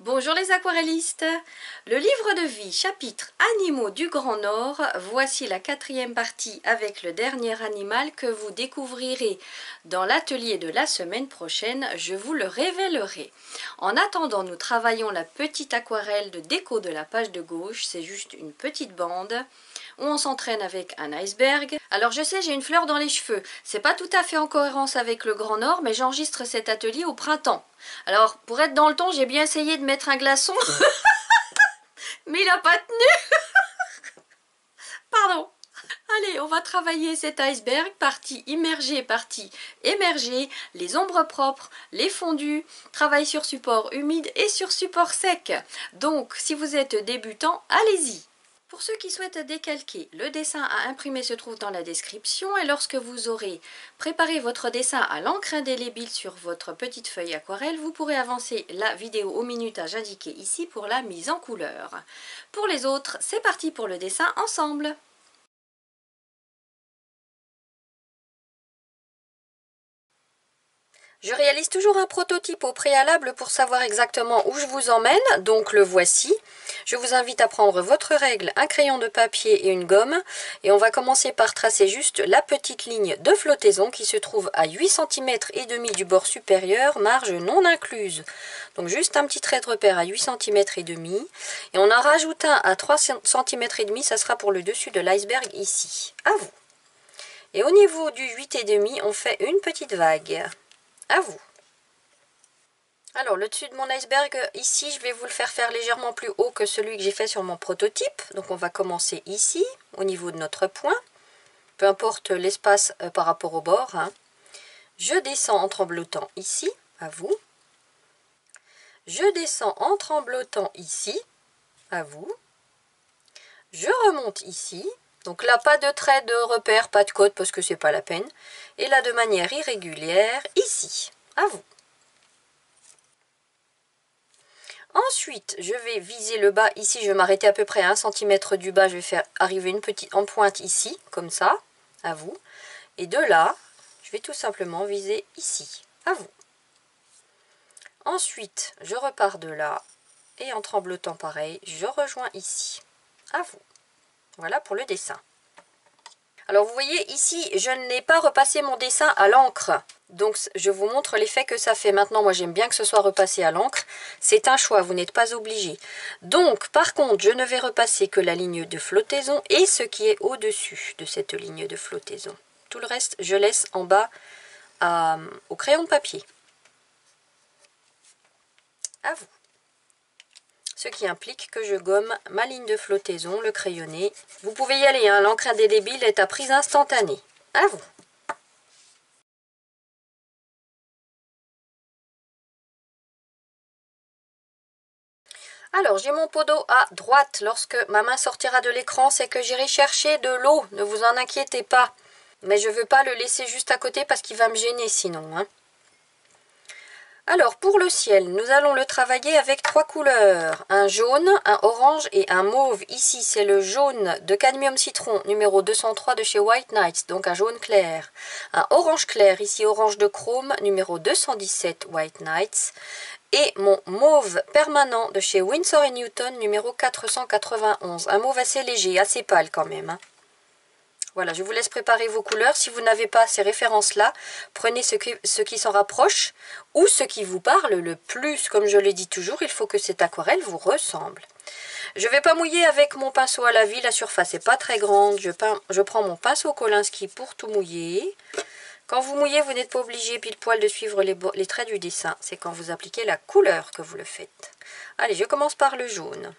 Bonjour les aquarellistes. Le livre de vie, chapitre Animaux du Grand Nord, voici la 4e partie avec le dernier animal que vous découvrirez dans l'atelier de la semaine prochaine, je vous le révélerai. En attendant, nous travaillons la petite aquarelle de déco de la page de gauche, c'est juste une petite bande où on s'entraîne avec un iceberg. Alors je sais, j'ai une fleur dans les cheveux, c'est pas tout à fait en cohérence avec le Grand Nord, mais j'enregistre cet atelier au printemps. Alors, pour être dans le ton, j'ai bien essayé de mettre un glaçon, mais il n'a pas tenu. Pardon. Allez, on va travailler cet iceberg, partie immergée, partie émergée, les ombres propres, les fondus, travail sur support humide et sur support sec. Donc, si vous êtes débutant, allez-y. Pour ceux qui souhaitent décalquer, le dessin à imprimer se trouve dans la description et lorsque vous aurez préparé votre dessin à l'encre indélébile sur votre petite feuille aquarelle, vous pourrez avancer la vidéo au minutage indiqué ici pour la mise en couleur. Pour les autres, c'est parti pour le dessin ensemble. Je réalise toujours un prototype au préalable pour savoir exactement où je vous emmène, donc le voici. Je vous invite à prendre votre règle, un crayon de papier et une gomme. Et on va commencer par tracer juste la petite ligne de flottaison qui se trouve à 8 cm et demi du bord supérieur, marge non incluse. Donc juste un petit trait de repère à 8 cm et demi. Et on en rajoute un à 3 cm et demi, ça sera pour le dessus de l'iceberg ici. À vous. Et au niveau du 8 et demi, on fait une petite vague. À vous. Alors le dessus de mon iceberg, ici je vais vous le faire légèrement plus haut que celui que j'ai fait sur mon prototype. Donc on va commencer ici, au niveau de notre point. Peu importe l'espace par rapport au bord. Hein. Je descends en tremblotant ici, à vous. Je descends en tremblotant ici, à vous. Je remonte ici. Donc là, pas de trait de repère, pas de code parce que c'est pas la peine. Et là, de manière irrégulière, ici, à vous. Ensuite, je vais viser le bas. Ici, je vais m'arrêter à peu près à 1 cm du bas. Je vais faire arriver une petite en pointe ici, comme ça, à vous. Et de là, je vais tout simplement viser ici, à vous. Ensuite, je repars de là. Et en tremblotant pareil, je rejoins ici, à vous. Voilà pour le dessin. Alors vous voyez ici, je n'ai pas repassé mon dessin à l'encre. Donc je vous montre l'effet que ça fait. Maintenant, moi j'aime bien que ce soit repassé à l'encre. C'est un choix, vous n'êtes pas obligé. Donc par contre, je ne vais repasser que la ligne de flottaison et ce qui est au-dessus de cette ligne de flottaison. Tout le reste, je laisse en bas au crayon de papier. À vous. Ce qui implique que je gomme ma ligne de flottaison, le crayonné. Vous pouvez y aller, hein, l'encre indélébile est à prise instantanée. À vous. Alors, j'ai mon pot d'eau à droite. Lorsque ma main sortira de l'écran, c'est que j'irai chercher de l'eau. Ne vous en inquiétez pas. Mais je ne veux pas le laisser juste à côté parce qu'il va me gêner sinon. Hein. Alors, pour le ciel, nous allons le travailler avec 3 couleurs. Un jaune, un orange et un mauve. Ici, c'est le jaune de Cadmium Citron, numéro 203 de chez White Nights, donc un jaune clair. Un orange clair, ici orange de chrome, numéro 217 White Nights. Et mon mauve permanent de chez Winsor & Newton, numéro 491. Un mauve assez léger, assez pâle quand même. Hein. Voilà, je vous laisse préparer vos couleurs. Si vous n'avez pas ces références-là, prenez ce qui s'en rapproche ou ce qui vous parle le plus. Comme je le dis toujours, il faut que cette aquarelle vous ressemble. Je ne vais pas mouiller avec mon pinceau à la vie. La surface n'est pas très grande. Je prends mon pinceau Kolinsky pour tout mouiller. Quand vous mouillez, vous n'êtes pas obligé pile poil de suivre les traits du dessin. C'est quand vous appliquez la couleur que vous le faites. Allez, je commence par le jaune.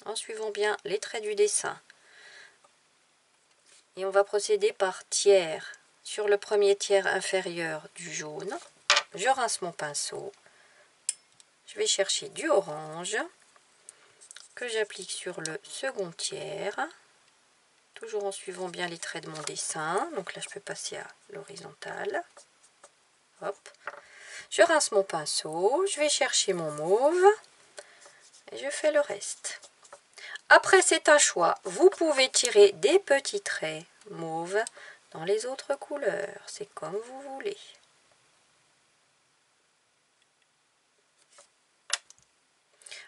En suivant bien les traits du dessin. Et on va procéder par tiers. Sur le premier tiers inférieur du jaune, je rince mon pinceau. Je vais chercher du orange que j'applique sur le second tiers. Toujours en suivant bien les traits de mon dessin. Donc là, je peux passer à l'horizontale. Hop. Je rince mon pinceau. Je vais chercher mon mauve. Et je fais le reste. Après, c'est un choix. Vous pouvez tirer des petits traits mauve dans les autres couleurs. C'est comme vous voulez.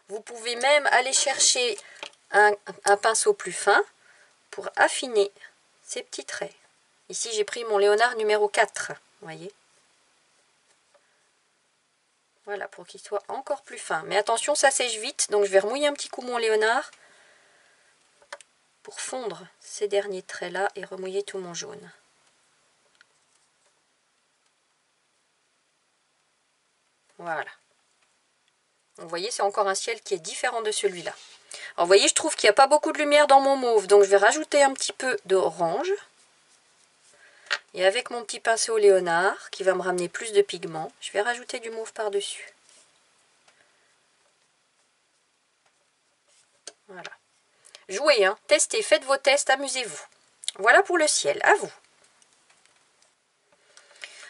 Vous pouvez même aller chercher un pinceau plus fin pour affiner ces petits traits. Ici, j'ai pris mon Léonard numéro 4, vous voyez. Voilà, pour qu'il soit encore plus fin. Mais attention, ça sèche vite, donc je vais remouiller un petit coup mon Léonard pour fondre ces derniers traits-là et remouiller tout mon jaune. Voilà. Vous voyez, c'est encore un ciel qui est différent de celui-là. Alors, vous voyez, je trouve qu'il n'y a pas beaucoup de lumière dans mon mauve, donc je vais rajouter un petit peu d'orange. Et avec mon petit pinceau Léonard, qui va me ramener plus de pigments, je vais rajouter du mauve par-dessus. Voilà. Jouez, hein, testez, faites vos tests, amusez-vous. Voilà pour le ciel, à vous.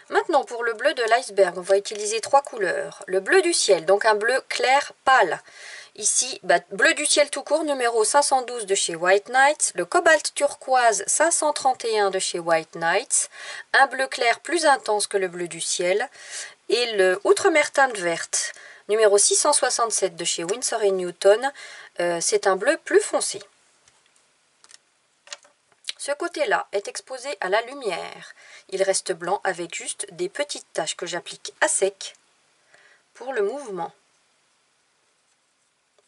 Maintenant, pour le bleu de l'iceberg, on va utiliser 3 couleurs. Le bleu du ciel, donc un bleu clair pâle. Ici, bleu du ciel tout court, numéro 512 de chez White Nights. Le cobalt turquoise 531 de chez White Nights. Un bleu clair plus intense que le bleu du ciel. Et le outremer teinte verte, numéro 667 de chez Winsor & Newton. C'est un bleu plus foncé. Ce côté-là est exposé à la lumière. Il reste blanc avec juste des petites taches que j'applique à sec pour le mouvement.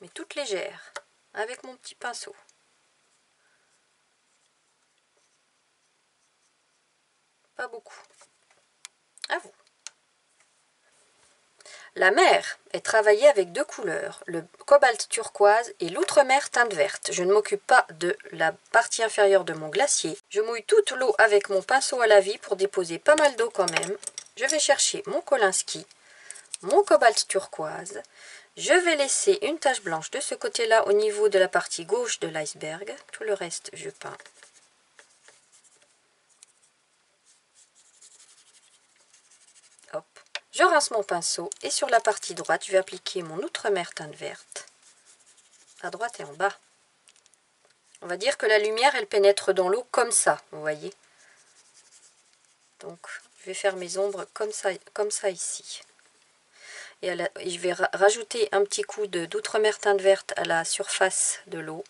Mais toutes légères, avec mon petit pinceau. Pas beaucoup. À vous. La mer est travaillée avec 2 couleurs, le cobalt turquoise et l'outremer teinte verte. Je ne m'occupe pas de la partie inférieure de mon glacier. Je mouille toute l'eau avec mon pinceau à la vie pour déposer pas mal d'eau quand même. Je vais chercher mon Kolinsky, mon cobalt turquoise. Je vais laisser une tache blanche de ce côté-là au niveau de la partie gauche de l'iceberg. Tout le reste, je peins. Hop. Je rince mon pinceau et sur la partie droite, je vais appliquer mon outremer teinte verte à droite et en bas. On va dire que la lumière, elle pénètre dans l'eau comme ça, vous voyez. Donc, je vais faire mes ombres comme ça ici. Et je vais rajouter un petit coup d'outremer teinte verte à la surface de l'eau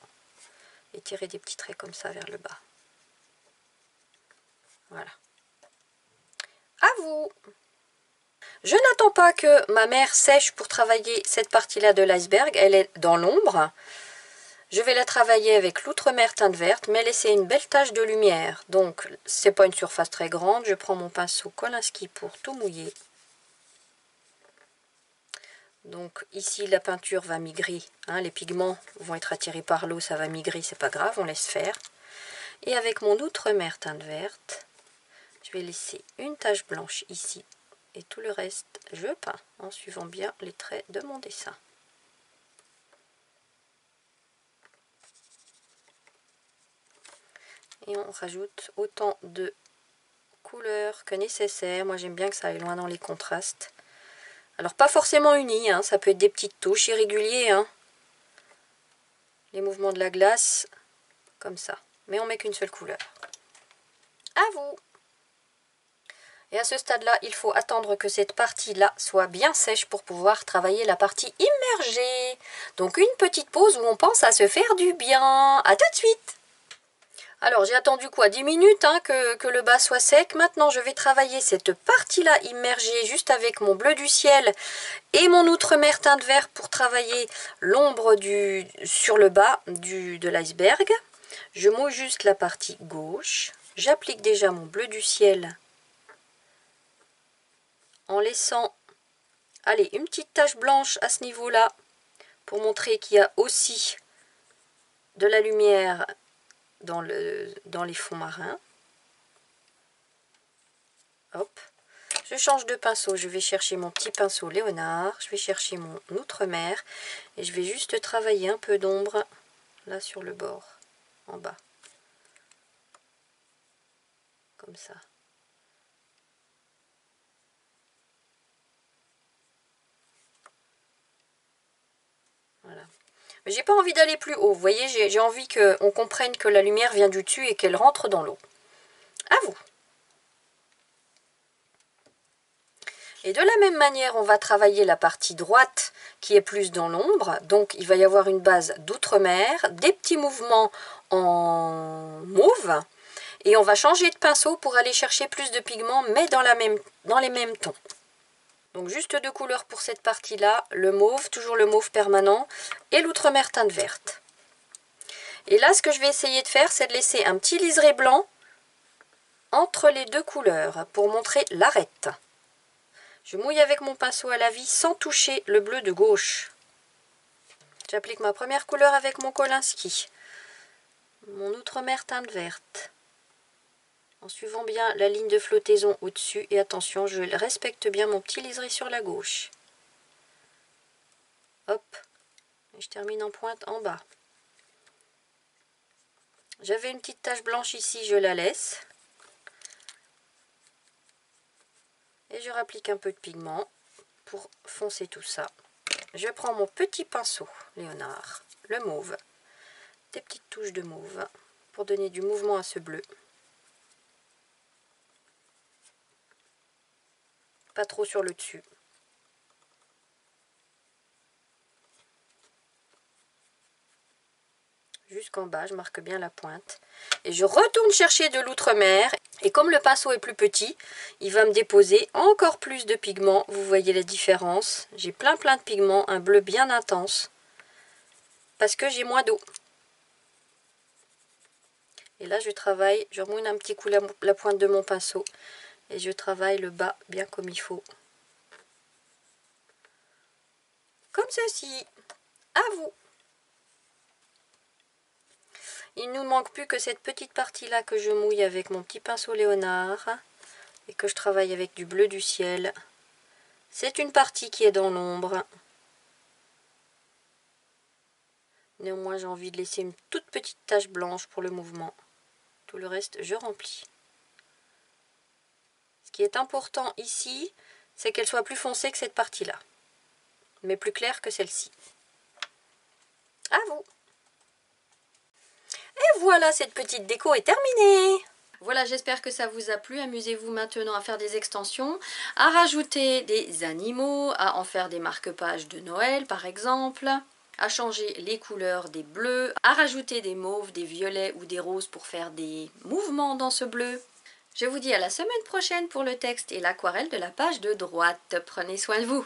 et tirer des petits traits comme ça vers le bas. Voilà. À vous! Je n'attends pas que ma mer sèche pour travailler cette partie-là de l'iceberg. Elle est dans l'ombre. Je vais la travailler avec l'outremer teinte verte, mais laisser une belle tache de lumière. Donc, c'est pas une surface très grande. Je prends mon pinceau Kolinsky pour tout mouiller. Donc, ici, la peinture va migrer. Hein, les pigments vont être attirés par l'eau, ça va migrer, c'est pas grave, on laisse faire. Et avec mon outremer teinte verte, je vais laisser une tache blanche ici. Et tout le reste, je peins en suivant bien les traits de mon dessin. Et on rajoute autant de couleurs que nécessaire. Moi, j'aime bien que ça aille loin dans les contrastes. Alors, pas forcément unis, hein, ça peut être des petites touches irréguliers. Hein. Les mouvements de la glace, comme ça. Mais on met qu'une seule couleur. À vous! Et à ce stade-là, il faut attendre que cette partie-là soit bien sèche pour pouvoir travailler la partie immergée. Donc une petite pause où on pense à se faire du bien. À tout de suite! Alors j'ai attendu quoi, 10 minutes hein, que le bas soit sec. Maintenant je vais travailler cette partie-là immergée juste avec mon bleu du ciel et mon outremer teinte verte pour travailler l'ombre sur le bas de l'iceberg. Je mouille juste la partie gauche. J'applique déjà mon bleu du ciel en laissant, allez, une petite tache blanche à ce niveau-là pour montrer qu'il y a aussi de la lumière dans les fonds marins. Hop. Je change de pinceau, je vais chercher mon petit pinceau Léonard, je vais chercher mon outremer et je vais juste travailler un peu d'ombre là sur le bord, en bas. Comme ça. Voilà. Mais j'ai pas envie d'aller plus haut, vous voyez, j'ai envie qu'on comprenne que la lumière vient du dessus et qu'elle rentre dans l'eau. À vous. Et de la même manière, on va travailler la partie droite qui est plus dans l'ombre. Donc, il va y avoir une base d'outre-mer, des petits mouvements en mauve. Et on va changer de pinceau pour aller chercher plus de pigments, mais dans les mêmes tons. Donc, juste 2 couleurs pour cette partie-là. Le mauve, toujours le mauve permanent, et l'outre-mer teinte verte. Et là, ce que je vais essayer de faire, c'est de laisser un petit liseré blanc entre les 2 couleurs pour montrer l'arête. Je mouille avec mon pinceau à la vie sans toucher le bleu de gauche. J'applique ma première couleur avec mon Kolinsky. Mon outre-mer teinte verte. En suivant bien la ligne de flottaison au-dessus. Et attention, je respecte bien mon petit liseré sur la gauche. Hop. Et je termine en pointe en bas. J'avais une petite tache blanche ici, je la laisse. Et je rapplique un peu de pigment pour foncer tout ça. Je prends mon petit pinceau Léonard, le mauve, des petites touches de mauve pour donner du mouvement à ce bleu. Pas trop sur le dessus. Jusqu'en bas, je marque bien la pointe. Et je retourne chercher de l'outre-mer. Et comme le pinceau est plus petit, il va me déposer encore plus de pigments. Vous voyez la différence. J'ai plein de pigments, un bleu bien intense. Parce que j'ai moins d'eau. Et là, je travaille, je remouine un petit coup la pointe de mon pinceau. Et je travaille le bas bien comme il faut. Comme ceci. À vous. Il ne nous manque plus que cette petite partie-là que je mouille avec mon petit pinceau Léonard et que je travaille avec du bleu du ciel. C'est une partie qui est dans l'ombre. Néanmoins, j'ai envie de laisser une toute petite tache blanche pour le mouvement. Tout le reste, je remplis. Ce qui est important ici, c'est qu'elle soit plus foncée que cette partie-là, mais plus claire que celle-ci. À vous! Et voilà, cette petite déco est terminée. Voilà, j'espère que ça vous a plu. Amusez-vous maintenant à faire des extensions, à rajouter des animaux, à en faire des marque-pages de Noël par exemple, à changer les couleurs des bleus, à rajouter des mauves, des violets ou des roses pour faire des mouvements dans ce bleu. Je vous dis à la semaine prochaine pour le texte et l'aquarelle de la page de droite. Prenez soin de vous.